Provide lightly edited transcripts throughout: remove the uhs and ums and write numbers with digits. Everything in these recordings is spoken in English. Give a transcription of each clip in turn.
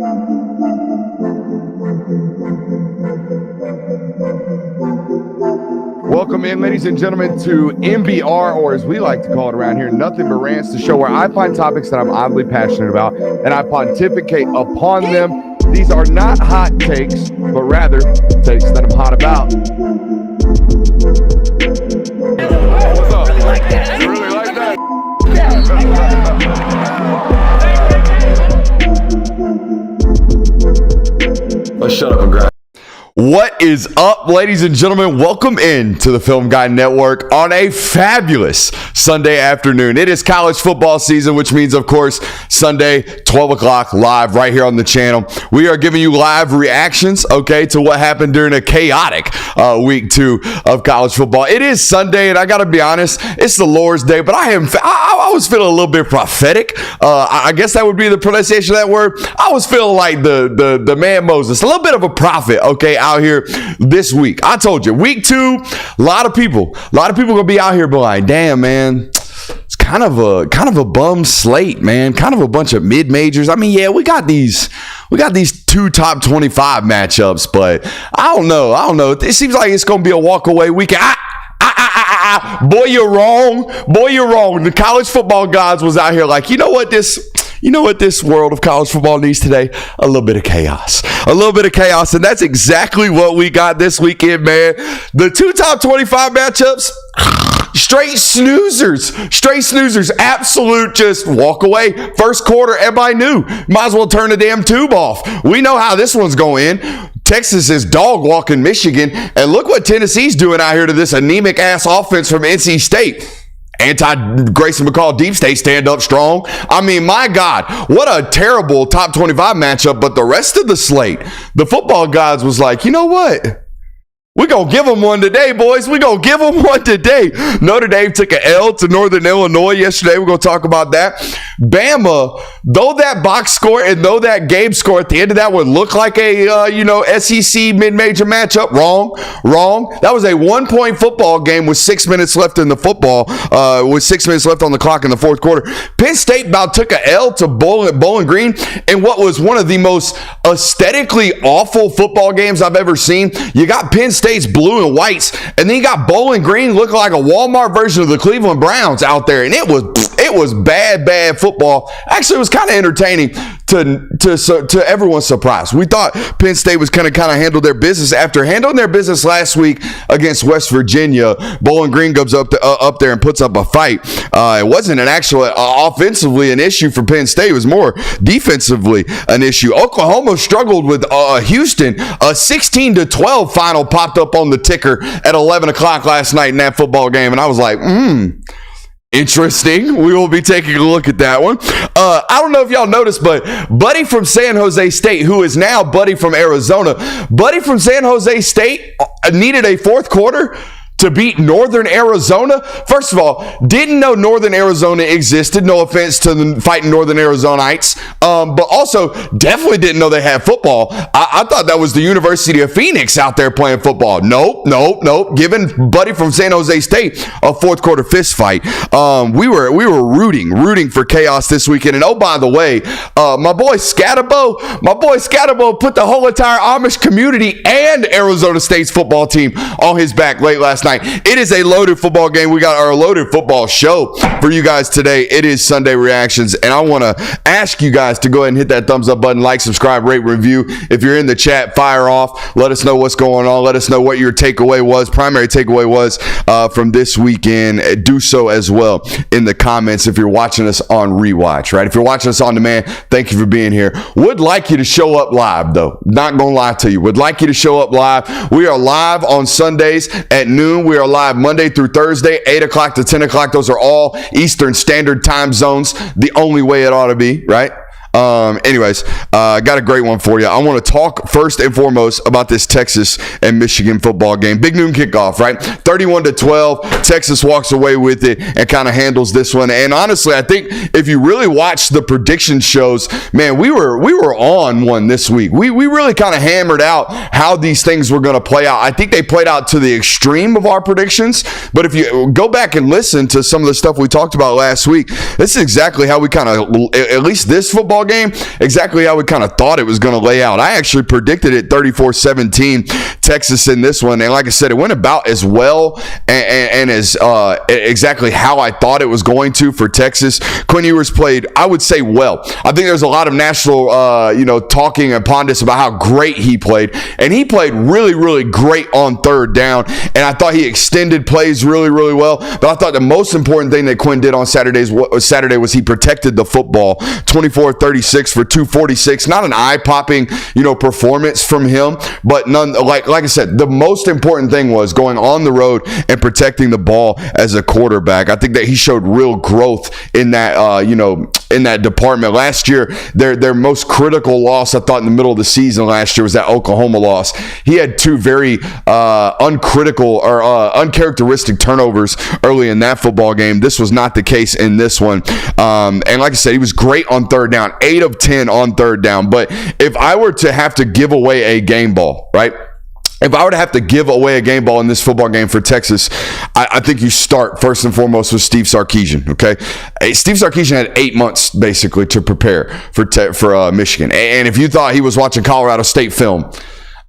Welcome in, ladies and gentlemen, to MBR, or as we like to call it around here, Nothing But Rants, the show where I find topics that I'm oddly passionate about and I pontificate upon them. These are not hot takes, but rather takes that I'm hot about. What's up? Really like that. You really like that? Let's shut up and grab. What is up, ladies and gentlemen? Welcome in to the Film Guy Network on a fabulous Sunday afternoon. It is college football season, which means, of course, Sunday, 12 o'clock live right here on the channel. We are giving you live reactions, okay, to what happened during a chaotic week 2 of college football. It is Sunday, and I got to be honest, it's the Lord's Day, but I was feeling a little bit prophetic. I guess that would be the pronunciation of that word. I was feeling like the man Moses, a little bit of a prophet, okay, out here this week. I told you, week 2, a lot of people gonna be out here be like, damn, man, it's kind of a bum slate, man. Kind of a bunch of mid-majors. I mean, yeah, we got these 2 top 25 matchups, but I don't know. It seems like it's gonna be a walk-away weekend. Boy, you're wrong. The college football gods was out here like, you know what this world of college football needs today? A little bit of chaos. And that's exactly what we got this weekend, man. The 2 top 25 matchups, straight snoozers. Absolute just walk away. First quarter, everybody knew. Might as well turn the damn tube off. We know how this one's going. Texas is dog walking Michigan. And look what Tennessee's doing out here to this anemic ass offense from NC State. Anti-Grayson McCall deep state stand up strong. I mean, my God, what a terrible top 25 matchup. But the rest of the slate, the football gods was like, you know what? We're going to give them one today, boys. We're going to give them one today. Notre Dame took an L to Northern Illinois yesterday. We're going to talk about that. Bama, though that box score and though that game score at the end of that would look like a, SEC mid-major matchup, wrong. That was a 1-point football game with 6 minutes left in the football, with 6 minutes left on the clock in the fourth quarter. Penn State about took an L to Bowling Green in what was one of the most aesthetically awful football games I've ever seen. You got Penn State's blue and whites, and then you got Bowling Green looking like a Walmart version of the Cleveland Browns out there, and it was bad football. Actually, it was kind of entertaining to everyone's surprise. We thought Penn State was kind of handle their business after handling their business last week against West Virginia. Bowling Green goes up there and puts up a fight. It wasn't an actual offensively an issue for Penn State. It was more defensively an issue. Oklahoma struggled with Houston. A 16-12 final popped up on the ticker at 11 o'clock last night in that football game, and I was like, interesting. We will be taking a look at that one. I don't know if y'all noticed, but Buddy from San Jose State, who is now Buddy from Arizona, Buddy from San Jose State needed a fourth quarter to beat Northern Arizona. First of all, didn't know Northern Arizona existed. No offense to the fighting Northern Arizonites. But also definitely didn't know they had football. I thought that was the University of Phoenix out there playing football. Nope. Giving Buddy from San Jose State a fourth quarter fist fight. We were rooting for chaos this weekend. And oh, by the way, my boy Scabbo put the whole entire Amish community and Arizona State's football team on his back late last night. It is a loaded football game. We got our loaded football show for you guys today. It is Sunday Reactions, and I want to ask you guys to go ahead and hit that thumbs up button, like, subscribe, rate, review. If you're in the chat, fire off. Let us know what's going on. Let us know what your primary takeaway was from this weekend. Do so as well in the comments if you're watching us on rewatch, right? If you're watching us on demand, thank you for being here. Would like you to show up live, though. Not going to lie to you. Would like you to show up live. We are live on Sundays at noon. We are live Monday through Thursday, 8 o'clock to 10 o'clock. Those are all Eastern Standard Time zones. The only way it ought to be, right? Anyways, got a great one for you. I want to talk first and foremost about this Texas and Michigan football game. Big noon kickoff, right? 31-12. Texas walks away with it and kind of handles this one. And honestly, I think if you really watch the prediction shows, man, we were on one this week. We really kind of hammered out how these things were going to play out. I think they played out to the extreme of our predictions. But if you go back and listen to some of the stuff we talked about last week, this is exactly how we kind of, at least this football football game exactly how we kind of thought it was going to lay out. I actually predicted it 34-17 Texas in this one, and like I said, it went about as well and as exactly how I thought it was going to for Texas. Quinn Ewers played, I would say, well. I think there's a lot of national talking and pundits about how great he played, and he played really, really great on third down, and I thought he extended plays really, really well. But I thought the most important thing that Quinn did on Saturday was he protected the football. 24-36 for 246. Not an eye-popping, performance from him, but none. Like I said, the most important thing was going on the road and protecting the ball as a quarterback. I think that he showed real growth in that, in that department. Last year, their most critical loss, I thought, in the middle of the season last year was that Oklahoma loss. He had two very uncritical or uncharacteristic turnovers early in that football game. This was not the case in this one. And like I said, he was great on third down, 8 of 10 on third down. But if I were to have to give away a game ball, right? If I were to have to give away a game ball in this football game for Texas, I think you start first and foremost with Steve Sarkisian, okay? Steve Sarkisian had 8 months, basically, to prepare for Michigan. And if you thought he was watching Colorado State film,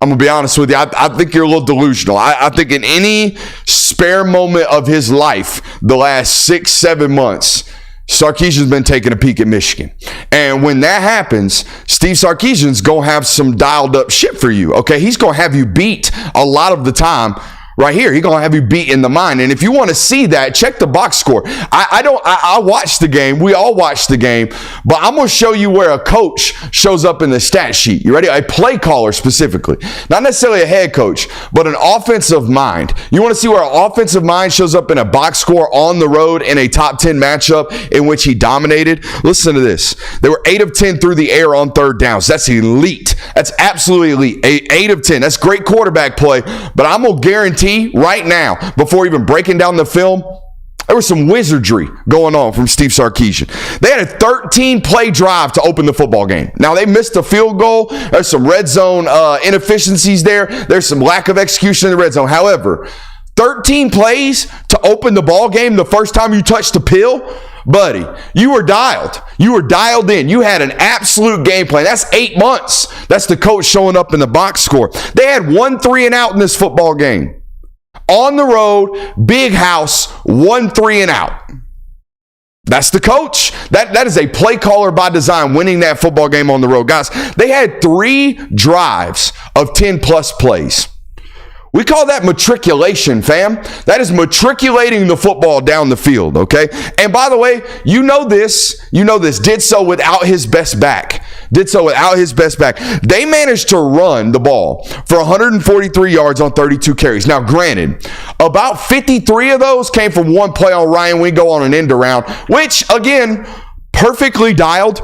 I'm going to be honest with you, I think you're a little delusional. I think in any spare moment of his life, the last 6-7 months, Sarkisian's been taking a peek at Michigan. And when that happens, Steve Sarkisian's going to have some dialed up shit for you, okay? He's going to have you beat a lot of the time. Right here, he's going to have you beat in the mind. And if you want to see that, check the box score. I watched the game. We all watched the game. But I'm going to show you where a coach shows up in the stat sheet. You ready? A play caller specifically. Not necessarily a head coach, but an offensive mind. You want to see where an offensive mind shows up in a box score on the road in a top 10 matchup in which he dominated? Listen to this. They were 8 of 10 through the air on third downs. That's elite. That's absolutely elite. 8 of 10. That's great quarterback play. But I'm going to guarantee right now, before even breaking down the film, there was some wizardry going on from Steve Sarkisian. They had a 13-play drive to open the football game. Now, they missed a field goal. There's some red zone inefficiencies there. There's some lack of execution in the red zone. However, 13 plays to open the ball game the first time you touched the pill, buddy, you were dialed. You were dialed in. You had an absolute game plan. That's 8 months. That's the coach showing up in the box score. They had 1 3-and-out in this football game. On the road, big house, 1 3-and-out. That's the coach. That is a play caller by design, winning that football game on the road. Guys, they had 3 drives of 10-plus plays. We call that matriculation, fam. That is matriculating the football down the field, okay? And by the way, you know this, did so without his best back. They managed to run the ball for 143 yards on 32 carries. Now, granted, about 53 of those came from one play on Ryan Wingo on an end around, which, again, perfectly dialed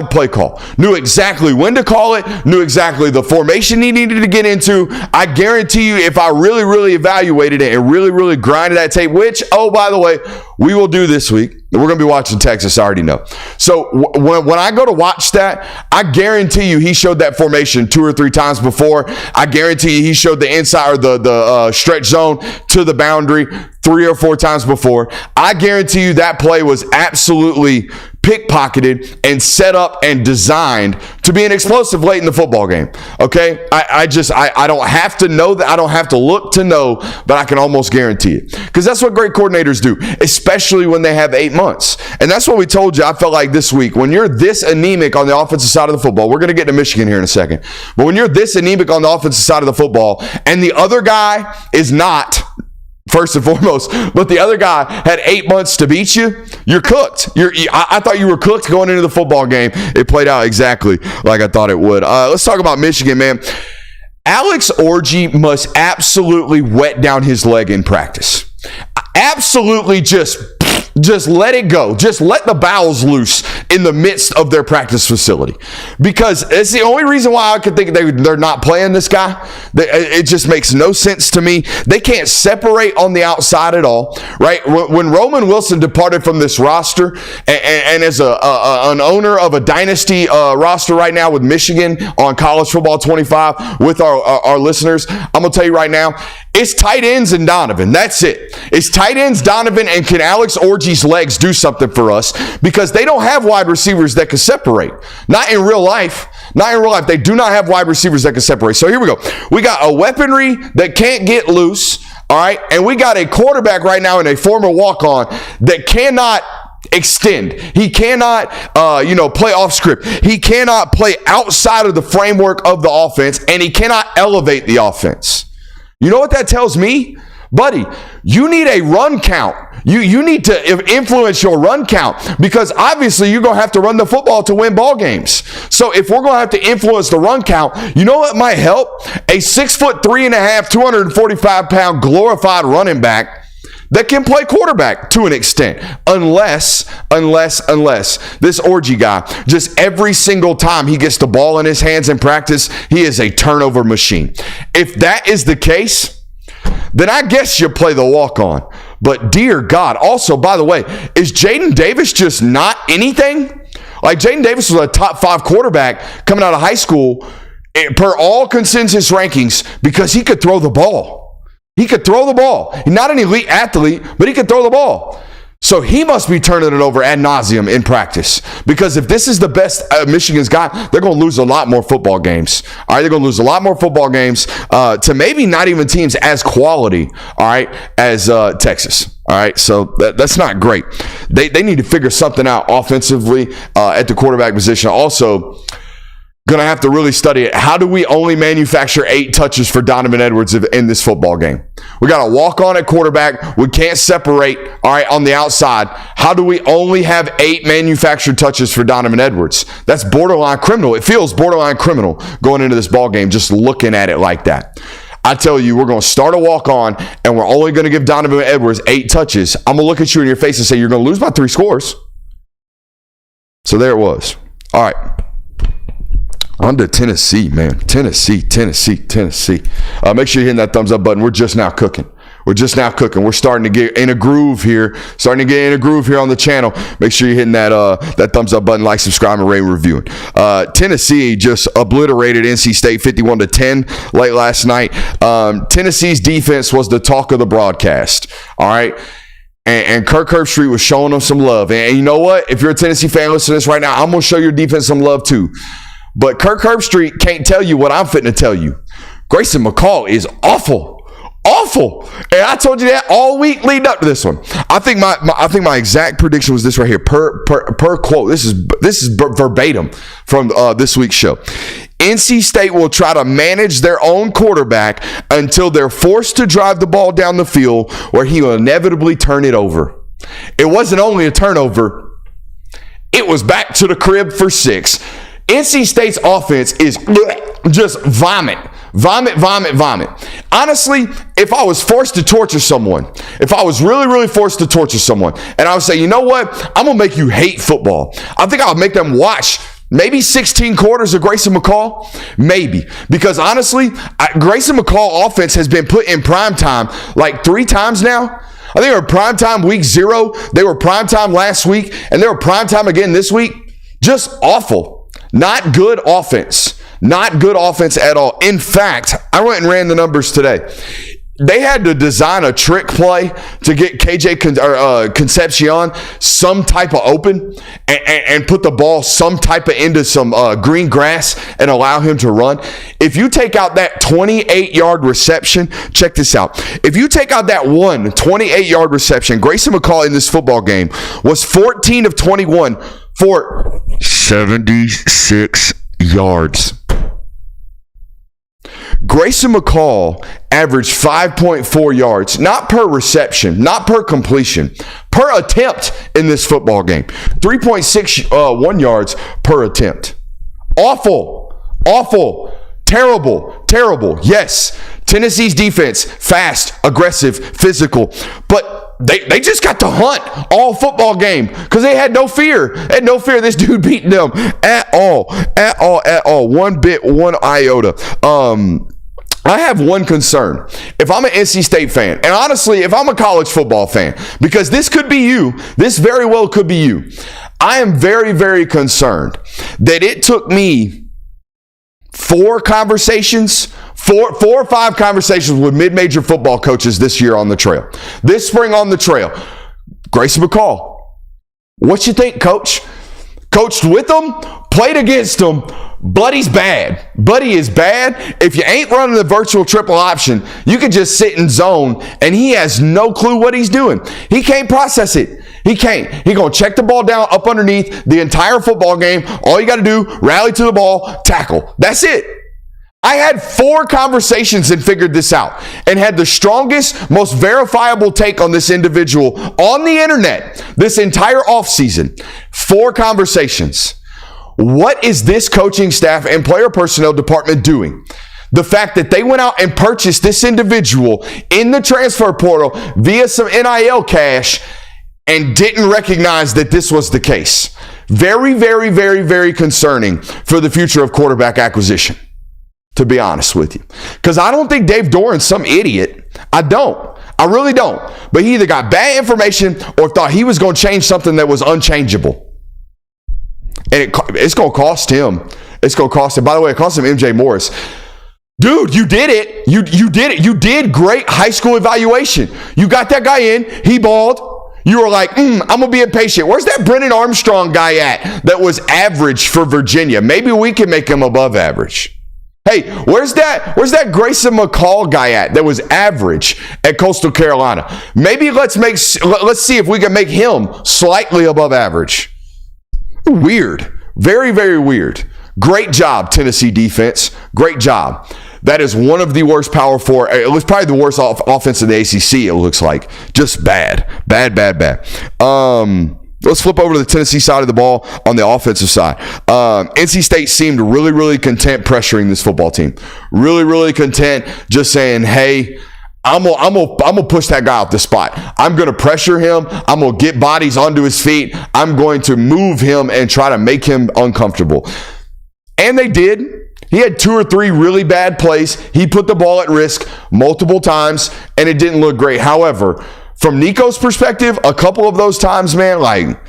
play call. Knew exactly when to call it, knew exactly the formation he needed to get into. I guarantee you, if I really, really evaluated it and really, really grinded that tape, which, oh, by the way, we will do this week. We're going to be watching Texas, I already know. So when I go to watch that, I guarantee you he showed that formation 2 or 3 times before. I guarantee you he showed the inside or the stretch zone to the boundary 3 or 4 times before. I guarantee you that play was absolutely pickpocketed and set up and designed to be an explosive late in the football game. Okay? I don't have to know that. I don't have to look to know, but I can almost guarantee it. Because that's what great coordinators do, especially when they have 8 months. And that's what we told you. I felt like this week, when you're this anemic on the offensive side of the football, we're going to get to Michigan here in a second, but when you're this anemic on the offensive side of the football and the other guy is not, first and foremost, but the other guy had 8 months to beat you, you're cooked. I thought you were cooked going into the football game. It played out exactly like I thought it would. Let's talk about Michigan, man. Alex Orji must absolutely wet down his leg in practice. Absolutely just let it go. Just let the bowels loose in the midst of their practice facility. Because it's the only reason why I could think they're not playing this guy. It just makes no sense to me. They can't separate on the outside at all, right? When Roman Wilson departed from this roster, and as an owner of a dynasty roster right now with Michigan on College Football 25 with our listeners, I'm going to tell you right now, It's tight ends and Donovan. That's it. It's tight ends, Donovan, and can Alex Orji's legs do something for us? Because they don't have wide receivers that can separate. Not in real life. Not in real life. They do not have wide receivers that can separate. So here we go. We got a weaponry that can't get loose. All right. And we got a quarterback right now in a former walk-on that cannot extend. He cannot, play off script. He cannot play outside of the framework of the offense, and he cannot elevate the offense. You know what that tells me? Buddy, you need a run count. You need to influence your run count, because obviously you're going to have to run the football to win ball games. So if we're going to have to influence the run count, you know what might help? A 6'3.5", 245-pound glorified running back that can play quarterback to an extent, unless this Orji guy, just every single time he gets the ball in his hands in practice, he is a turnover machine. If that is the case, then I guess you play the walk-on. But dear God, also, by the way, is Jaden Davis just not anything? Like, Jaden Davis was a top 5 quarterback coming out of high school per all consensus rankings because he could throw the ball. He could throw the ball. He's not an elite athlete, but he could throw the ball. So he must be turning it over ad nauseum in practice. Because if this is the best Michigan's got, they're going to lose a lot more football games. All right, they're going to lose a lot more football games to maybe not even teams as quality, all right, as Texas. All right, so that's not great. They need to figure something out offensively at the quarterback position. Also, going to have to really study it. How do we only manufacture 8 touches for Donovan Edwards in this football game? We got to walk on at quarterback. We can't separate, all right, on the outside. How do we only have 8 manufactured touches for Donovan Edwards? That's borderline criminal. It feels borderline criminal going into this ball game, just looking at it like that. I tell you, we're going to start a walk-on, and we're only going to give Donovan Edwards 8 touches. I'm going to look at you in your face and say, you're going to lose by 3 scores. So there it was. All right. On to Tennessee, man. Tennessee. Make sure you're hitting that thumbs up button. We're just now cooking. We're starting to get in a groove here. on the channel. Make sure you're hitting that thumbs up button, like, subscribe, and rate and reviewing. Tennessee just obliterated NC State 51-10 late last night. Tennessee's defense was the talk of the broadcast. All right. And Kirk Herbstreit was showing them some love. And you know what? If you're a Tennessee fan listening to this right now, I'm going to show your defense some love too. But Kirk Herbstreit can't tell you what I'm fitting to tell you. Grayson McCall is awful. And I told you that all week leading up to this one. I think my exact prediction was this right here. Per quote. This is verbatim from this week's show. NC State will try to manage their own quarterback until they're forced to drive the ball down the field, where he will inevitably turn it over. It wasn't only a turnover. It was back to the crib for 6. NC State's offense is just vomit. Honestly, if I was forced to torture someone, if I was really forced to torture someone, and I would say, you know what, I'm going to make you hate football. I think I would make them watch maybe 16 quarters of Grayson McCall. Maybe. Because honestly, Grayson McCall offense has been put in prime time like 3 times now. I think they were prime time week 0. They were prime time last week, and they were prime time again this week. Just awful. Not good offense. Not good offense at all. In fact, I went and ran the numbers today. They had to design a trick play to get KJ Concepcion some type of open and put the ball some type of into some green grass and allow him to run. If you take out that 28-yard reception, check this out. If you take out that one 28-yard reception, Grayson McCall in this football game was 14 of 21 for 76 yards. Grayson McCall averaged 5.4 yards, not per reception, not per completion, per attempt in this football game. 3.61 yards per attempt. Awful. Terrible. Yes, Tennessee's defense, fast, aggressive, physical, but they just got to hunt all football game because they had no fear. This dude beating them at all. One bit, one iota. I have one concern. If I'm an NC State fan, and honestly, if I'm a college football fan, because this could be you, this very well could be you, I am very concerned that it took me 4 conversations, Four or five conversations with mid-major football coaches this year on the trail. This spring on the trail. Grayson McCall. What you think, coach? Coached with them, played against them. Buddy's bad. Buddy is bad. If you ain't running the virtual triple option, you can just sit in zone, and he has no clue what he's doing. He can't process it. He can't. He's going to check the ball down up underneath the entire football game. All you got to do, rally to the ball, tackle. That's it. I had 4 conversations and figured this out and had the strongest, most verifiable take on this individual on the internet this entire offseason. 4 conversations. What is this coaching staff and player personnel department doing? The fact that they went out and purchased this individual in the transfer portal via some NIL cash and didn't recognize that this was the case. Very, very, very, very concerning for the future of quarterback acquisition, to be honest with you. Because I don't think Dave Doran's some idiot. I don't. I really don't. But he either got bad information or thought he was going to change something that was unchangeable. And it's going to cost him. It's going to cost him. By the way, it cost him MJ Morris. Dude, you did it. You did it. You did great high school evaluation. You got that guy in. He balled. You were like, I'm going to be impatient. Where's that Brennan Armstrong guy at that was average for Virginia? Maybe we can make him above average. Hey, where's that Grayson McCall guy at that was average at Coastal Carolina? Maybe let's see if we can make him slightly above average. Weird. Very, very weird. Great job, Tennessee defense. Great job. That is one of the worst Power 4. It was probably the worst offense in the ACC, it looks like. Just bad. Bad. Let's flip over to the Tennessee side of the ball on the offensive side. NC State seemed really, really content pressuring this football team. Really, really content just saying, hey, I'm gonna push that guy off the spot. I'm gonna pressure him. I'm gonna get bodies onto his feet. I'm going to move him and try to make him uncomfortable. And they did. He had 2 or 3 really bad plays. He put the ball at risk multiple times, and it didn't look great. However, from Nico's perspective, a couple of those times, man, like,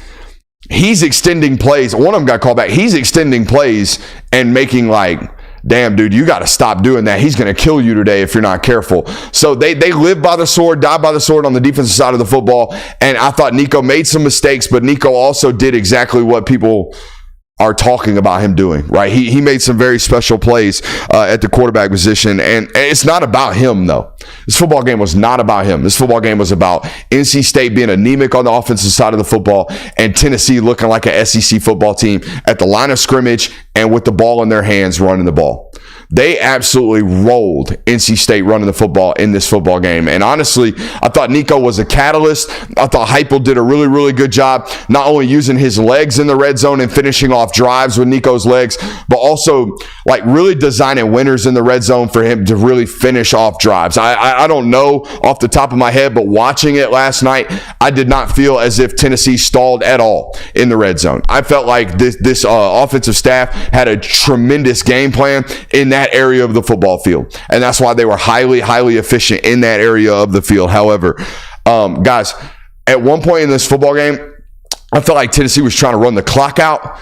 he's extending plays. One of them got called back. He's extending plays and making like, damn, dude, you got to stop doing that. He's going to kill you today if you're not careful. So they live by the sword, die by the sword on the defensive side of the football. And I thought Nico made some mistakes, but Nico also did exactly what people are talking about him doing, right? He made some very special plays at the quarterback position, and it's not about him, though. This football game was not about him. This football game was about NC State being anemic on the offensive side of the football and Tennessee looking like an SEC football team at the line of scrimmage and with the ball in their hands running the ball. They absolutely rolled NC State running the football in this football game. And honestly, I thought Nico was a catalyst. I thought Heupel did a really, really good job, not only using his legs in the red zone and finishing off drives with Nico's legs, but also like really designing winners in the red zone for him to really finish off drives. I don't know off the top of my head, but watching it last night, I did not feel as if Tennessee stalled at all in the red zone. I felt like this offensive staff had a tremendous game plan in that area of the football field. And that's why they were highly, highly efficient in that area of the field. However, guys, at one point in this football game, I felt like Tennessee was trying to run the clock out,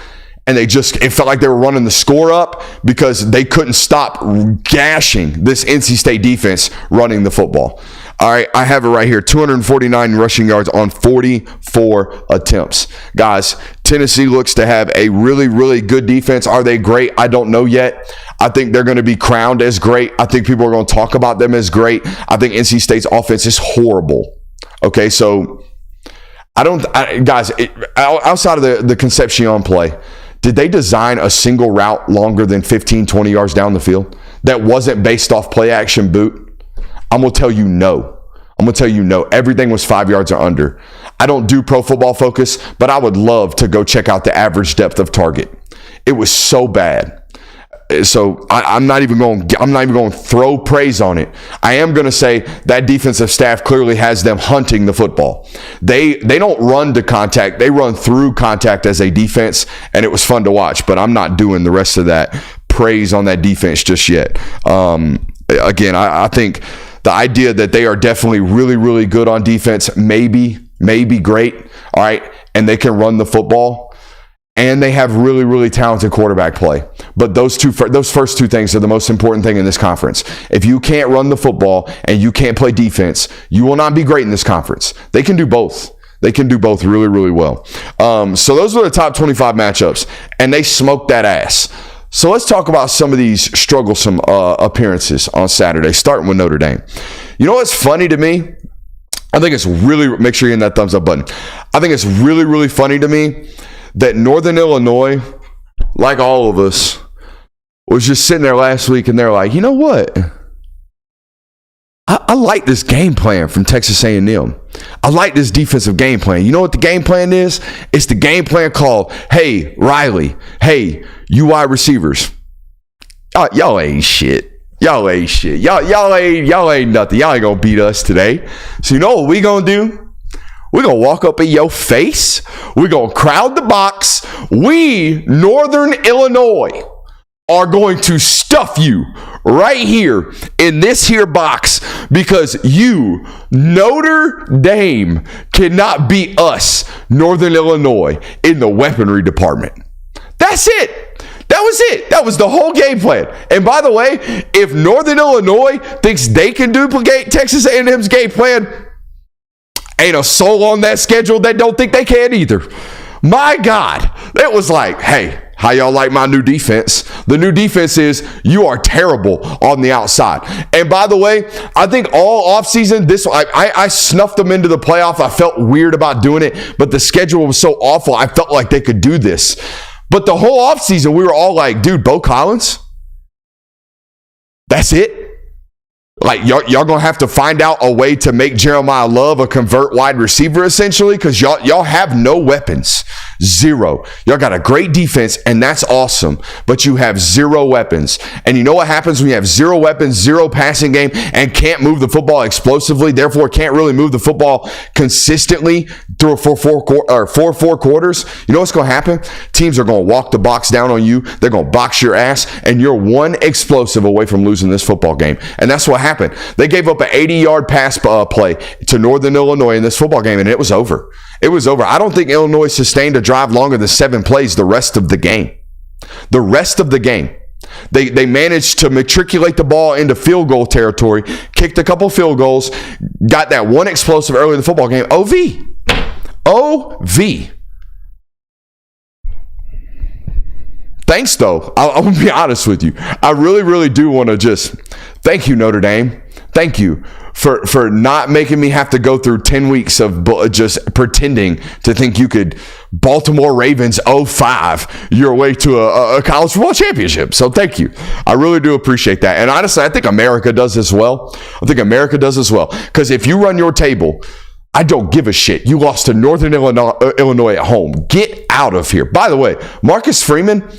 and it felt like they were running the score up because they couldn't stop gashing this NC State defense running the football. All right, I have it right here. 249 rushing yards on 44 attempts. Guys, Tennessee looks to have a really, really good defense. Are they great? I don't know yet. I think they're going to be crowned as great. I think people are going to talk about them as great. I think NC State's offense is horrible. Okay, so outside of the Concepcion play, did they design a single route longer than 15, 20 yards down the field that wasn't based off play action boot? I'm going to tell you no. Everything was 5 yards or under. I don't do Pro Football Focus, but I would love to go check out the average depth of target. It was so bad. So I'm not even going to throw praise on it. I am going to say that defensive staff clearly has them hunting the football. They don't run to contact. They run through contact as a defense, and it was fun to watch, but I'm not doing the rest of that praise on that defense just yet. Again, I think the idea that they are definitely really, really good on defense, maybe great, all right, and they can run the football, and they have really, really talented quarterback play. But those first two things are the most important thing in this conference. If you can't run the football and you can't play defense, you will not be great in this conference. They can do both. They can do both really, really well. So those were the top 25 matchups, and they smoked that ass. So let's talk about some of these strugglesome appearances on Saturday, starting with Notre Dame. You know what's funny to me? I think it's really, make sure you're in that thumbs up button. I think it's really, really funny to me that Northern Illinois, like all of us, was just sitting there last week and they're like, you know what? I like this game plan from Texas A&M. I like this defensive game plan. You know what the game plan is? It's the game plan called, hey, Riley, hey, you wide receivers. Y'all ain't shit. Y'all ain't shit. Y'all ain't nothing. Y'all ain't gonna beat us today. So you know what we gonna do? We're going to walk up in your face. We're going to crowd the box. We, Northern Illinois, are going to stuff you right here in this here box because you, Notre Dame, cannot beat us, Northern Illinois, in the weaponry department. That's it. That was it. That was the whole game plan. And by the way, if Northern Illinois thinks they can duplicate Texas A&M's game plan, ain't a soul on that schedule that don't think they can either. My God, it was like, hey, how y'all like my new defense? The new defense is you are terrible on the outside. And by the way, I think all offseason, I snuffed them into the playoff. I felt weird about doing it, but the schedule was so awful. I felt like they could do this. But the whole offseason, we were all like, dude, Bo Collins, that's it? Like, y'all going to have to find out a way to make Jeremiah Love a convert wide receiver, essentially, because y'all have no weapons. Zero. Y'all got a great defense, and that's awesome, but you have zero weapons. And you know what happens when you have zero weapons, zero passing game, and can't move the football explosively, therefore can't really move the football consistently through four quarters? You know what's going to happen? Teams are going to walk the box down on you. They're going to box your ass, and you're one explosive away from losing this football game. And that's what happened. They gave up an 80-yard pass play to Northern Illinois in this football game, and it was over. It was over. I don't think Illinois sustained a drive longer than 7 plays the rest of the game. The rest of the game. They managed to matriculate the ball into field goal territory, kicked a couple field goals, got that one explosive early in the football game. OV. Thanks, though. I'm going to be honest with you. I really, really do want to just thank you, Notre Dame. Thank you for not making me have to go through 10 weeks of just pretending to think you could Baltimore Ravens 05 your way to a college football championship. So thank you. I really do appreciate that. And honestly, I think America does as well. Because if you run your table, I don't give a shit. You lost to Northern Illinois at home. Get out of here. By the way, Marcus Freeman,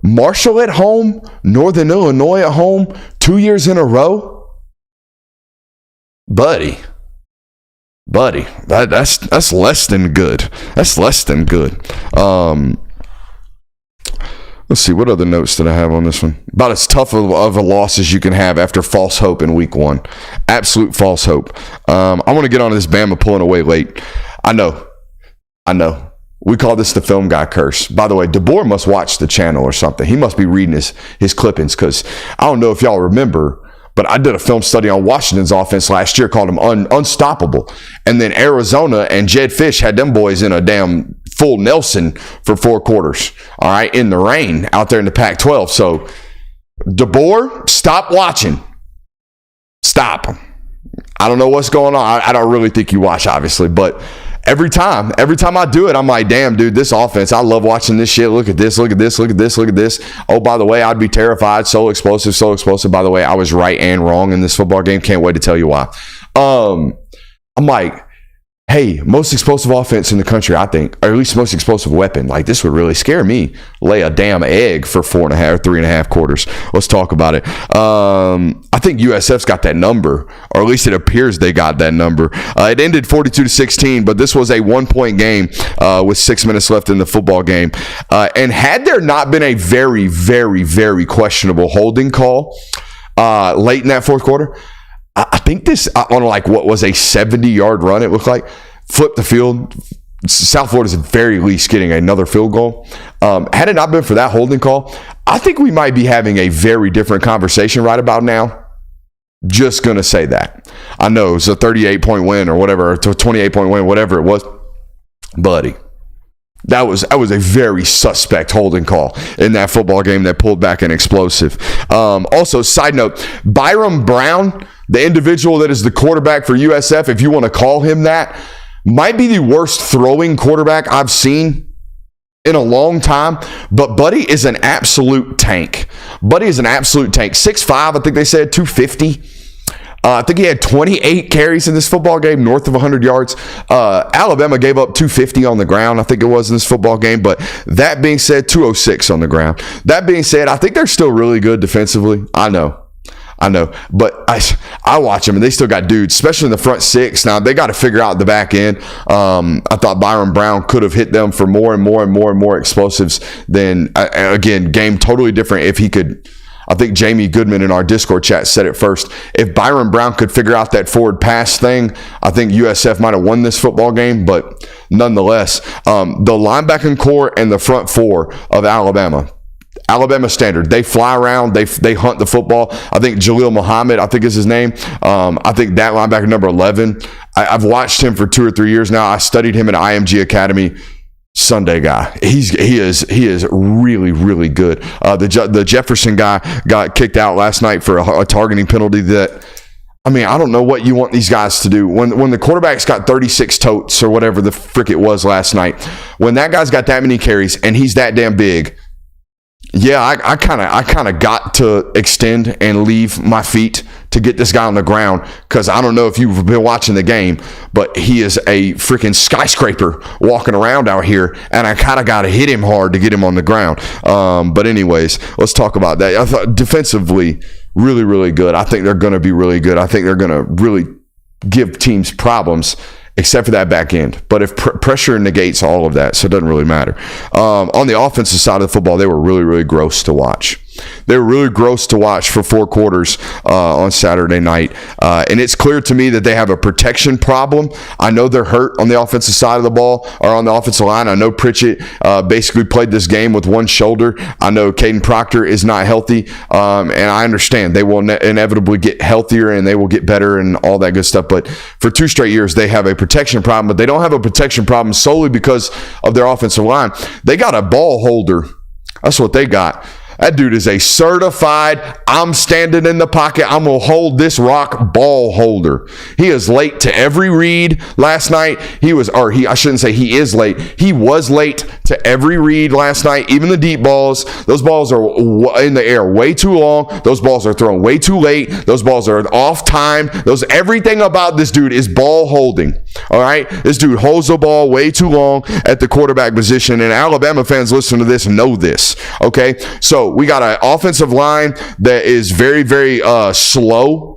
Marshall at home, Northern Illinois at home, 2 years in a row. Buddy, that's less than good. That's less than good. Let's see, what other notes did I have on this one? About as tough of a loss as you can have after false hope in week 1. Absolute false hope. I want to get on this Bama pulling away late. I know. We call this the film guy curse. By the way, DeBoer must watch the channel or something. He must be reading his clippings because I don't know if y'all remember, but I did a film study on Washington's offense last year called them unstoppable. And then Arizona and Jed Fish had them boys in a damn full Nelson for 4 quarters, all right, in the rain out there in the Pac-12. So, DeBoer, stop watching. Stop. I don't know what's going on. I don't really think you watch, obviously, but every time I do it, I'm like, damn, dude, this offense, I love watching this shit. Look at this. Oh, by the way, I'd be terrified. So explosive. By the way, I was right and wrong in this football game. Can't wait to tell you why. I'm like, hey, most explosive offense in the country, I think, or at least most explosive weapon. Like, this would really scare me. Lay a damn egg for 3.5 quarters. Let's talk about it. I think USF's got that number, or at least it appears they got that number. It ended 42-16, but this was a 1-point game with 6 minutes left in the football game. And had there not been a very, very, very questionable holding call late in that fourth quarter, I think this, on like what was a 70-yard run, it looked like, flipped the field, South Florida's at very least getting another field goal. Had it not been for that holding call, I think we might be having a very different conversation right about now. Just going to say that. I know it's a 38-point win or whatever, a 28-point win, whatever it was. Buddy, that was a very suspect holding call in that football game that pulled back an explosive. Also, side note, Byron Brown, the individual that is the quarterback for USF, if you want to call him that, might be the worst throwing quarterback I've seen in a long time, but Buddy is an absolute tank. 6'5", I think they said, 250. I think he had 28 carries in this football game, north of 100 yards. Alabama gave up 250 on the ground, I think it was, in this football game. But that being said, 206 on the ground. That being said, I think they're still really good defensively. I know. But I watch them, and they still got dudes, especially in the front six. Now, they got to figure out the back end. I thought Byron Brown could have hit them for more and more explosives than, again, game totally different if he could. I think Jamie Goodman in our Discord chat said it first. If Byron Brown could figure out that forward pass thing, I think USF might have won this football game. But nonetheless, the linebacking core and the front four of Alabama standard. They fly around. They hunt the football. I think Jaleel Muhammad, I think is his name. I think that linebacker, number 11, I've watched him for 2 or 3 years now. I studied him at IMG Academy. Sunday guy. He is really, really good. The Jefferson guy got kicked out last night for a targeting penalty that, I mean, I don't know what you want these guys to do. When the quarterback's got 36 totes or whatever the frick it was last night, when that guy's got that many carries and he's that damn big, yeah, I kind of got to extend and leave my feet to get this guy on the ground, because I don't know if you've been watching the game, but he is a freaking skyscraper walking around out here, and I kind of got to hit him hard to get him on the ground. But anyways, let's talk about that. I thought defensively, really, really good. I think they're going to be really good. I think they're going to really give teams problems, except for that back end. But if pressure negates all of that, so it doesn't really matter. On the offensive side of the football, they were really, really gross to watch. They were really gross to watch for 4 quarters on Saturday night. And it's clear to me that they have a protection problem. I know they're hurt on the offensive side of the ball, or on the offensive line. I know Pritchett basically played this game with one shoulder. I know Caden Proctor is not healthy. And I understand they will inevitably get healthier and they will get better and all that good stuff. But for 2 straight years, they have a protection problem. But they don't have a protection problem solely because of their offensive line. They got a ball holder. That's what they got. That dude is a certified, I'm standing in the pocket, I'm going to hold this rock ball holder. He is late to every read last night. I shouldn't say he is late. He was late to every read last night, even the deep balls. Those balls are in the air way too long. Those balls are thrown way too late. Those balls are off time. Everything about this dude is ball holding. All right? This dude holds the ball way too long at the quarterback position, and Alabama fans listening to this know this. Okay? So we got an offensive line that is very, very slow.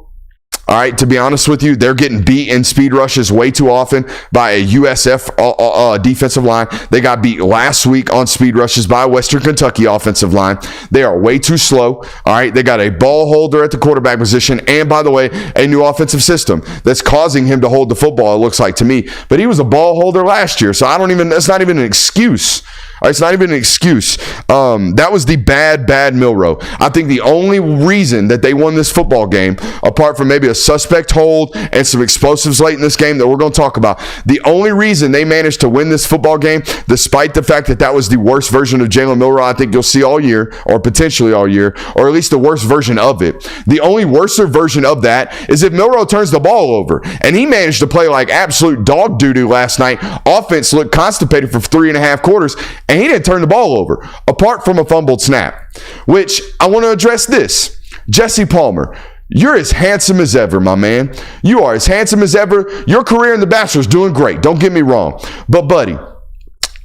All right, to be honest with you, they're getting beat in speed rushes way too often by a USF defensive line. They got beat last week on speed rushes by a Western Kentucky offensive line. They are way too slow. All right, they got a ball holder at the quarterback position, and by the way, a new offensive system that's causing him to hold the football, it looks like to me. But he was a ball holder last year, so that's not even an excuse. All right, it's not even an excuse. That was the bad Milroe. I think the only reason that they won this football game, apart from maybe a suspect hold and some explosives late in this game that we're going to talk about, the only reason they managed to win this football game, despite the fact that was the worst version of Jalen Milroe I think you'll see all year, or potentially all year, or at least the worst version of it. The only worser version of that is if Milroe turns the ball over. And he managed to play like absolute dog doo-doo last night. Offense looked constipated for 3.5 quarters, and he didn't turn the ball over, apart from a fumbled snap, which I want to address this. Jesse Palmer, you're as handsome as ever, my man. You are as handsome as ever. Your career in The Bachelor is doing great. Don't get me wrong. But, buddy,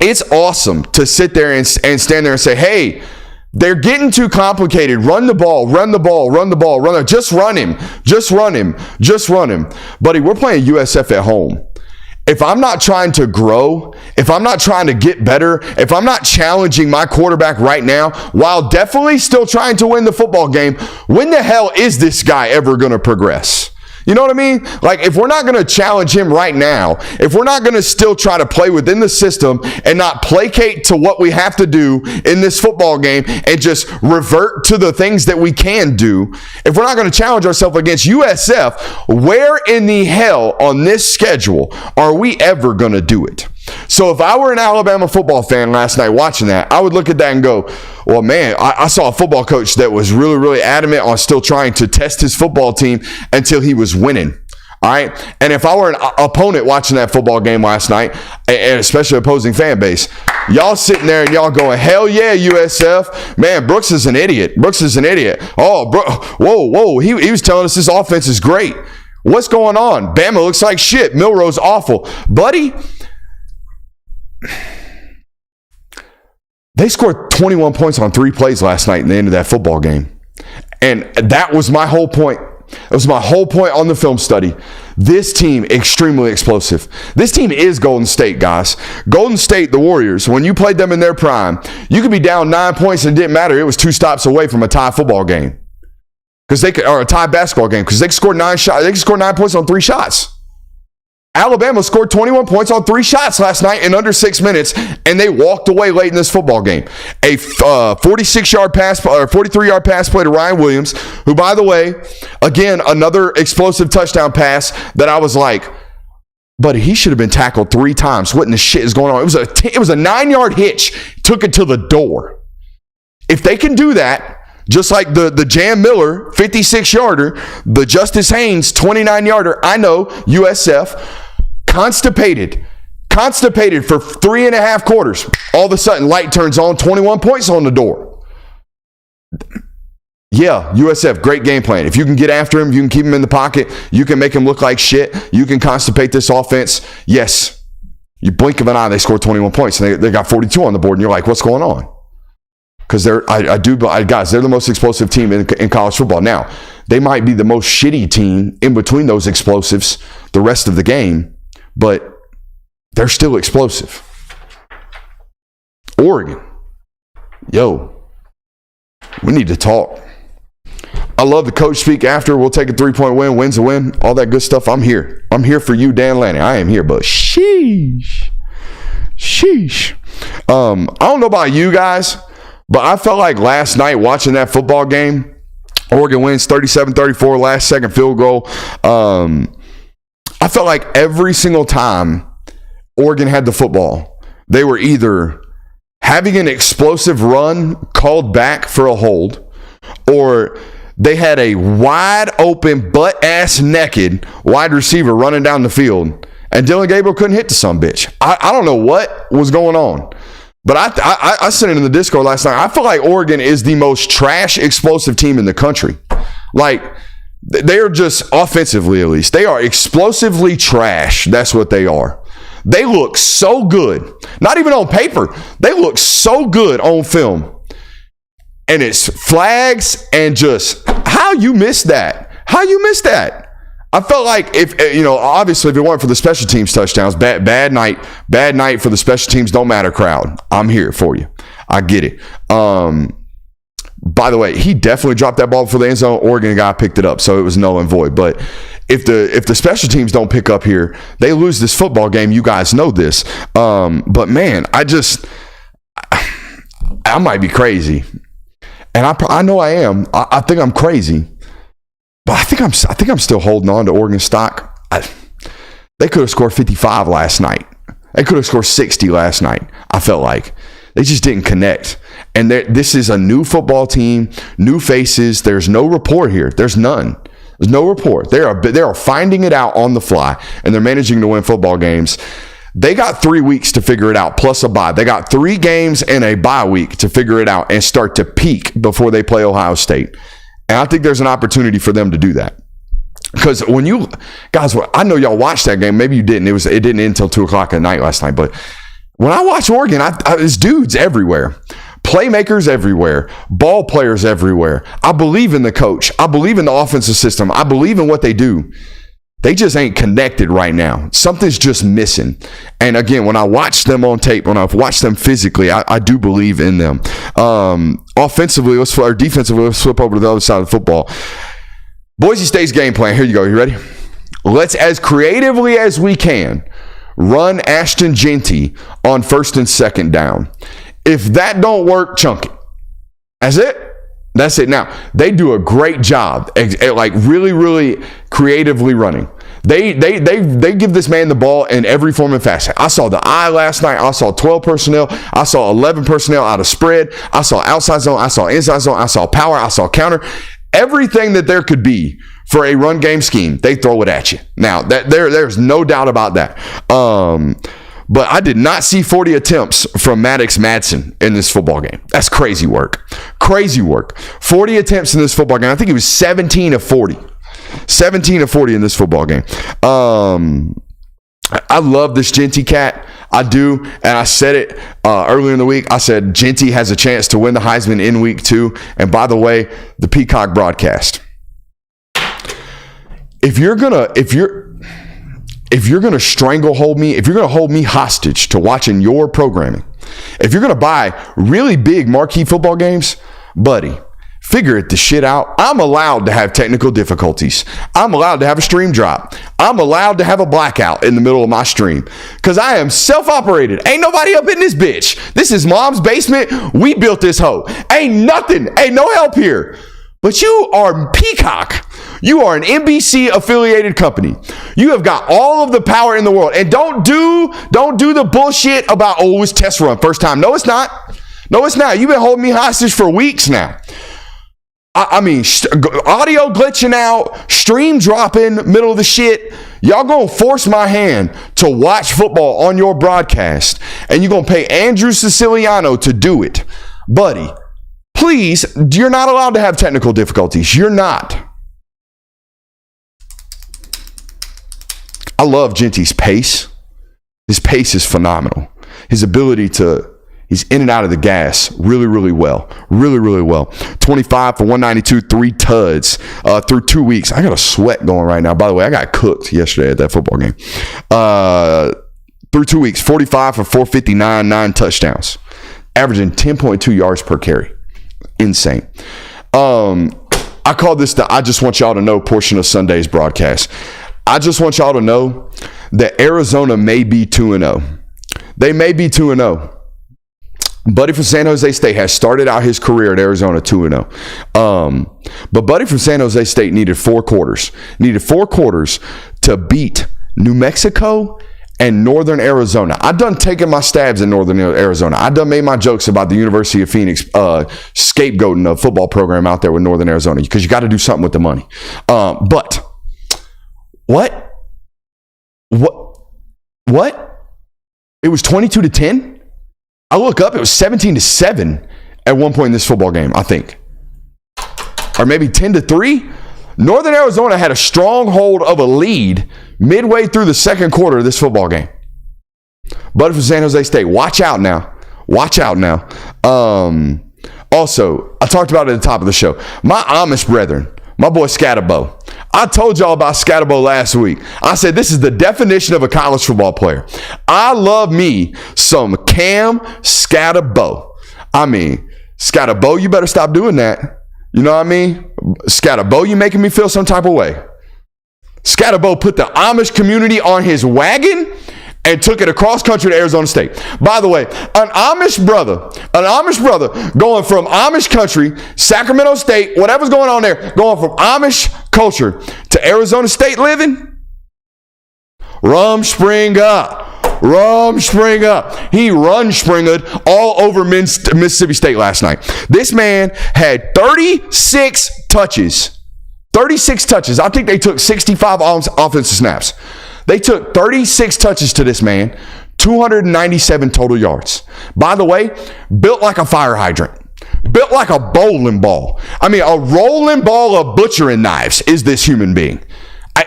it's awesome to sit there and stand there and say, hey, they're getting too complicated. Run the ball. Just run him. Buddy, we're playing USF at home. If I'm not trying to grow, if I'm not trying to get better, if I'm not challenging my quarterback right now, while definitely still trying to win the football game, when the hell is this guy ever going to progress? You know what I mean? Like, if we're not going to challenge him right now, if we're not going to still try to play within the system and not placate to what we have to do in this football game and just revert to the things that we can do, if we're not going to challenge ourselves against USF, where in the hell on this schedule are we ever going to do it? So if I were an Alabama football fan last night watching that, I would look at that and go, well, man, I saw a football coach that was really, really adamant on still trying to test his football team until he was winning. All right. And if I were an opponent watching that football game last night, and especially opposing fan base, y'all sitting there and y'all going, hell yeah, USF. Man, Brooks is an idiot. Brooks is an idiot. Oh, whoa. He was telling us this offense is great. What's going on? Bama looks like shit. Milrow's awful. Buddy, they scored 21 points on 3 plays last night in the end of that football game. And that was my whole point. That was my whole point on the film study. This team, extremely explosive. This team is Golden State, guys. Golden State, the Warriors, when you played them in their prime, you could be down 9 points and it didn't matter. It was 2 stops away from a tie football game. Or a tie basketball game, because they could score 9 shots. They could score 9 points on 3 shots. Alabama scored 21 points on 3 shots last night in under 6 minutes, and they walked away late in this football game. A 46-yard pass, or 43-yard pass play to Ryan Williams, who, by the way, again, another explosive touchdown pass that I was like, buddy, he should have been tackled 3 times. What in the shit is going on? It was a 9-yard hitch, took it to the door. If they can do that, just like the Jam Miller 56-yarder, the Justice Haynes 29-yarder, I know USF constipated for 3.5 quarters. All of a sudden, light turns on, 21 points on the door. Yeah, USF, great game plan. If you can get after him, you can keep him in the pocket, you can make him look like shit, you can constipate this offense. Yes, you blink of an eye, they scored 21 points, and they got 42 on the board, and you're like, what's going on? Because guys, they're the most explosive team in college football. Now, they might be the most shitty team in between those explosives the rest of the game, but they're still explosive. Oregon, yo, we need to talk. I love the coach speak after. We'll take a 3-point win. Win's a win. All that good stuff. I'm here. I'm here for you, Dan Lanning. I am here, but sheesh. I don't know about you guys, but I felt like last night watching that football game, Oregon wins 37-34, last second field goal. I felt like every single time Oregon had the football, they were either having an explosive run called back for a hold, or they had a wide open, butt-ass naked wide receiver running down the field, and Dylan Gabriel couldn't hit the sumbitch. I don't know what was going on. But I said it in the Discord last night. I feel like Oregon is the most trash explosive team in the country. Like, they are just, offensively at least, they are explosively trash. That's what they are. They look so good. Not even on paper. They look so good on film. And it's flags and just, how you missed that? How you missed that? I felt like obviously if it weren't for the special teams touchdowns, bad night for the special teams, don't matter crowd. I'm here for you. I get it. By the way, he definitely dropped that ball for the end zone. Oregon guy picked it up, so it was null and void. But if the special teams don't pick up here, they lose this football game. You guys know this. But man, I might be crazy, and I know I am. I think I'm crazy. But I think I'm still holding on to Oregon stock. They could have scored 55 last night. They could have scored 60 last night. I felt like they just didn't connect. And this is a new football team, new faces. There's no rapport here. There's none. There's no rapport. They are finding it out on the fly, and they're managing to win football games. They got 3 weeks to figure it out, plus a bye. They got 3 games and a bye week to figure it out and start to peak before they play Ohio State. And I think there's an opportunity for them to do that. Because when you guys, I know y'all watched that game. Maybe you didn't. It didn't end until 2:00 at night last night. But when I watch Oregon, there's dudes everywhere, playmakers everywhere, ball players everywhere. I believe in the coach. I believe in the offensive system. I believe in what they do. They just ain't connected right now. Something's just missing. And again, when I watch them on tape, when I've watched them physically, I do believe in them. Offensively, defensively, let's flip over to the other side of the football. Boise State's game plan. Here you go. You ready? let's, as creatively as we can, run Ashton Jeanty on 1st and 2nd down. If that don't work, chunk it. That's it. That's it. Now, they do a great job at like really, really creatively running. They give this man the ball in every form and fashion. I saw the eye last night. I saw 12 personnel. I saw 11 personnel out of spread. I saw outside zone. I saw inside zone. I saw power. I saw counter. Everything that there could be for a run game scheme, they throw it at you. Now, there's no doubt about that. But I did not see 40 attempts from Maddox Madsen in this football game. That's crazy work. Crazy work. 40 attempts in this football game. I think it was 17 of 40. 17 of 40 in this football game. I love this Jeanty cat. I do. And I said it earlier in the week. I said Jeanty has a chance to win the Heisman in week 2. And by the way, the Peacock broadcast. If you're gonna stranglehold me, if you're gonna hold me hostage to watching your programming, if you're gonna buy really big marquee football games, buddy, figure the shit out. I'm allowed to have technical difficulties. I'm allowed to have a stream drop. I'm allowed to have a blackout in the middle of my stream because I am self-operated. Ain't nobody up in this bitch. This is mom's basement. We built this hoe. Ain't nothing. Ain't no help here. But you are Peacock. You are an NBC affiliated company. You have got all of the power in the world. And don't do the bullshit about, oh, it's test run first time. No, it's not. No, it's not. You've been holding me hostage for weeks now. I mean, audio glitching out, stream dropping, middle of the shit. Y'all gonna force my hand to watch football on your broadcast, and you're gonna pay Andrew Siciliano to do it. Buddy, please, you're not allowed to have technical difficulties. You're not. I love Jeanty's pace. His pace is phenomenal. His ability to, he's in and out of the gas really, really well. Really, really well. 25 for 192, 3 tuds through 2 weeks. I got a sweat going right now. By the way, I got cooked yesterday at that football game. Through 2 weeks, 45 for 459, 9 touchdowns. Averaging 10.2 yards per carry. Insane. I call this the I just want y'all to know portion of Sunday's broadcast. I just want y'all to know that Arizona may be 2-0. They may be 2-0. Buddy from San Jose State has started out his career at Arizona 2-0. But Buddy from San Jose State needed 4 quarters. Needed 4 quarters to beat New Mexico and Northern Arizona. I done taken my stabs in Northern Arizona. I done made my jokes about the University of Phoenix scapegoating a football program out there with Northern Arizona because you got to do something with the money. But what? It was 22-10. I look up, it was 17-7 at one point in this football game, I think. Or maybe 10-3. Northern Arizona had a stronghold of a lead midway through the second quarter of this football game. But for San Jose State, watch out now. Watch out now. Also, I talked about it at the top of the show. My Amish brethren, my boy Scabbo. I told y'all about Scabbo last week. I said this is the definition of a college football player. I love me some Cam Scabbo. I mean, Scabbo, you better stop doing that. You know what I mean? Scabbo, you making me feel some type of way. Scabbo put the Amish community on his wagon and took it across country to Arizona State. By the way, an Amish brother going from Amish country, Sacramento State, whatever's going on there, going from Amish culture to Arizona State living, Rumspringa up. He run-springed all over Mississippi State last night. This man had 36 touches. 36 touches. I think they took 65 offensive snaps. They took 36 touches to this man, 297 total yards. By the way, built like a fire hydrant. Built like a bowling ball. I mean, a rolling ball of butchering knives is this human being.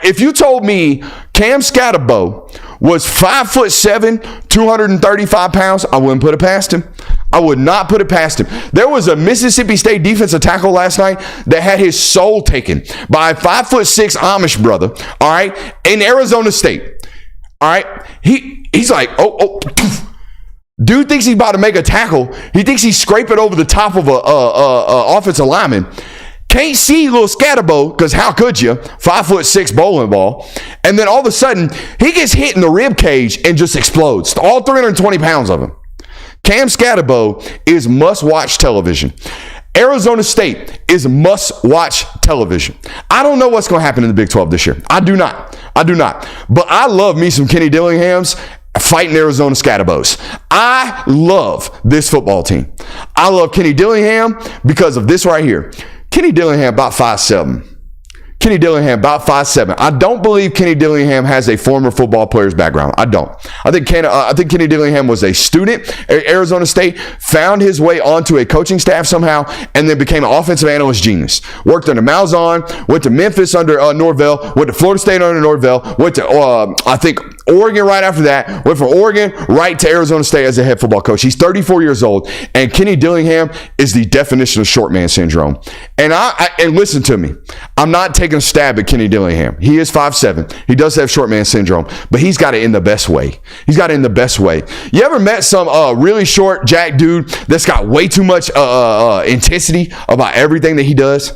If you told me Cam Scabbo was 5'7", 235 pounds, I wouldn't put it past him. I would not put it past him. There was a Mississippi State defensive tackle last night that had his soul taken by a 5'6" Amish brother, all right, in Arizona State. All right. He's like, oh. Dude thinks he's about to make a tackle. He thinks he's scraping over the top of a offensive lineman. Can't see little Scabbo, because how could you? 5'6" bowling ball. And then all of a sudden, he gets hit in the rib cage and just explodes. All 320 pounds of him. Cam Scabbo is must-watch television. Arizona State is must-watch television. I don't know what's going to happen in the Big 12 this year. I do not. But I love me some Kenny Dillingham's fighting Arizona Scabbos. I love this football team. I love Kenny Dillingham because of this right here. Kenny Dillingham about 5'7". Kenny Dillingham about 5'7". I don't believe Kenny Dillingham has a former football player's background. I don't. I think Kenny Dillingham was a student at Arizona State, found his way onto a coaching staff somehow, and then became an offensive analyst genius. Worked under Malzahn, went to Memphis under Norvell, went to Florida State under Norvell, went to I think Oregon right after that, went from Oregon right to Arizona State as a head football coach. He's 34 years old, and Kenny Dillingham is the definition of short man syndrome. And and listen to me, I'm not taking a stab at Kenny Dillingham. He is 5'7". He does have short man syndrome, but he's got it in the best way. He's got it in the best way. You ever met some really short jack dude that's got way too much intensity about everything that he does?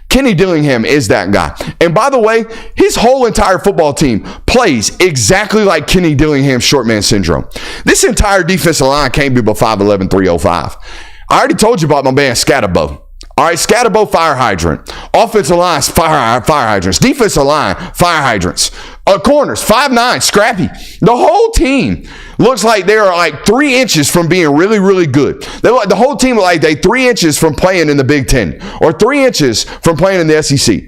Kenny Dillingham is that guy. And by the way, his whole entire football team plays exactly like Kenny Dillingham's short man syndrome. This entire defensive line can't be but 5'11", 305. I already told you about my man Scabbo. All right, Scabbo, fire hydrant. Offensive line, fire hydrants. Defensive line, fire hydrants. Corners, 5'9", scrappy. The whole team looks like they are like 3 inches from being really, really good. The whole team look like they 3 inches from playing in the Big Ten or 3 inches from playing in the SEC.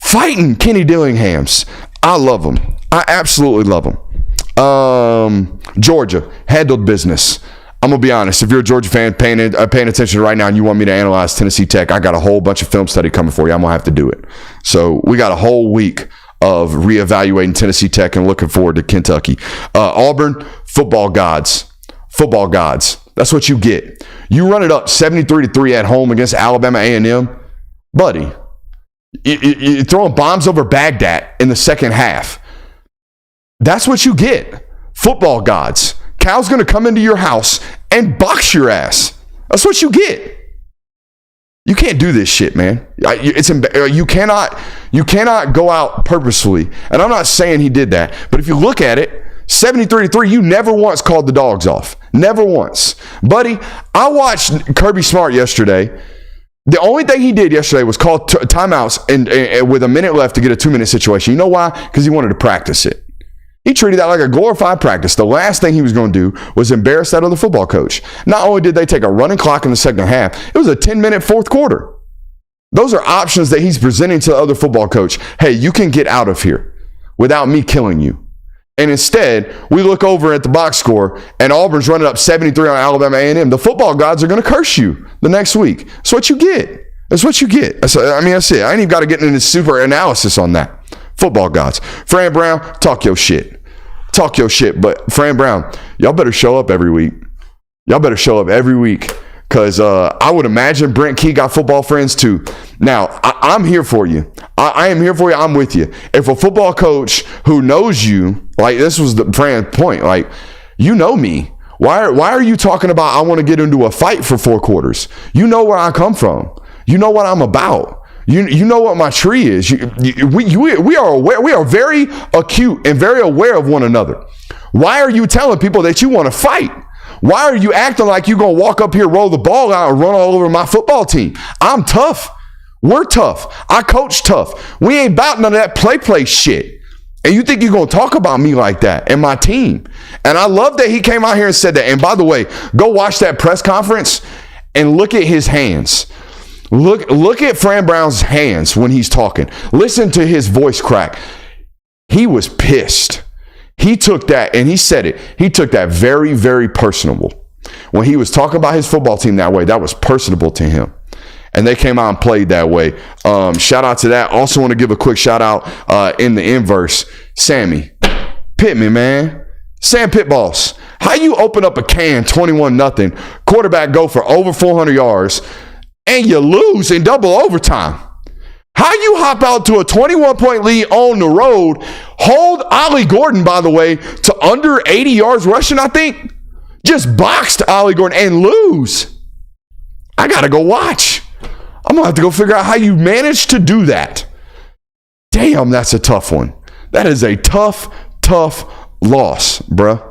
Fighting Kenny Dillingham's. I love them. I absolutely love them. Georgia handled business. I'm going to be honest. If you're a Georgia fan paying attention right now and you want me to analyze Tennessee Tech, I got a whole bunch of film study coming for you. I'm going to have to do it. So we got a whole week of reevaluating Tennessee Tech and looking forward to Kentucky. Auburn, football gods. Football gods. That's what you get. You run it up 73-3 at home against Alabama A&M. Buddy, you're throwing bombs over Baghdad in the second half. That's what you get. Football gods. Cal's going to come into your house and box your ass. That's what you get. You can't do this shit, man. You cannot go out purposefully. And I'm not saying he did that. But if you look at it, 73-3, you never once called the dogs off. Never once. Buddy, I watched Kirby Smart yesterday. The only thing he did yesterday was call timeouts and with a minute left to get a 2-minute situation. You know why? Because he wanted to practice it. He treated that like a glorified practice. The last thing he was going to do was embarrass that other football coach. Not only did they take a running clock in the second half, it was a 10-minute fourth quarter. Those are options that he's presenting to the other football coach. Hey, you can get out of here without me killing you. And instead, we look over at the box score, and Auburn's running up 73 on Alabama A&M. The football gods are going to curse you the next week. That's what you get. That's what you get. That's it. I ain't even got to get into super analysis on that. Football gods. Fran Brown, talk your shit. Talk your shit. But Fran Brown, y'all better show up every week. Y'all better show up every week. Because I would imagine Brent Key got football friends too. Now, I'm here for you. I am here for you. I'm with you. If a football coach who knows you, like this was the Fran point, like, you know me. Why are you talking about I want to get into a fight for 4 quarters? You know where I come from. You know what I'm about. You know what my tree is. We are aware. We are very acute and very aware of one another. Why are you telling people that you want to fight? Why are you acting like you're going to walk up here, roll the ball out, and run all over my football team? I'm tough. We're tough. I coach tough. We ain't about none of that play shit. And you think you're going to talk about me like that and my team? And I love that he came out here and said that. And by the way, go watch that press conference and look at his hands. Look at Fran Brown's hands when he's talking. Listen to his voice crack. He was pissed. He took that, and he said it. He took that very, very personable. When he was talking about his football team that way, that was personable to him. And they came out and played that way. Shout out to that. Also want to give a quick shout out in the inverse. Sammy Pittman, man. Sam Pitballs. How you open up a can 21-0, quarterback go for over 400 yards, and you lose in double overtime? How you hop out to a 21-point lead on the road, hold Ollie Gordon, by the way, to under 80 yards rushing, I think, just boxed Ollie Gordon and lose? I got to go watch. I'm going to have to go figure out how you managed to do that. Damn, that's a tough one. That is a tough loss, bruh.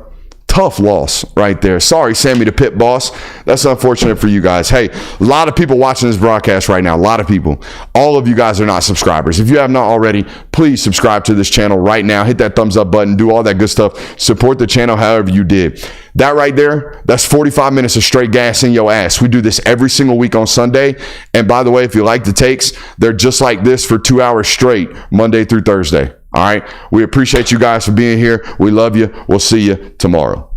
Tough loss right there. Sorry, Sammy the pit boss. That's unfortunate for you guys. Hey, a lot of people watching this broadcast right now. A lot of people. All of you guys are not subscribers. If you have not already, please subscribe to this channel right now. Hit that thumbs up button. Do all that good stuff. Support the channel however you did. That right there, that's 45 minutes of straight gas in your ass. We do this every single week on Sunday. And by the way, if you like the takes, they're just like this for 2 hours straight, Monday through Thursday. All right. We appreciate you guys for being here. We love you. We'll see you tomorrow.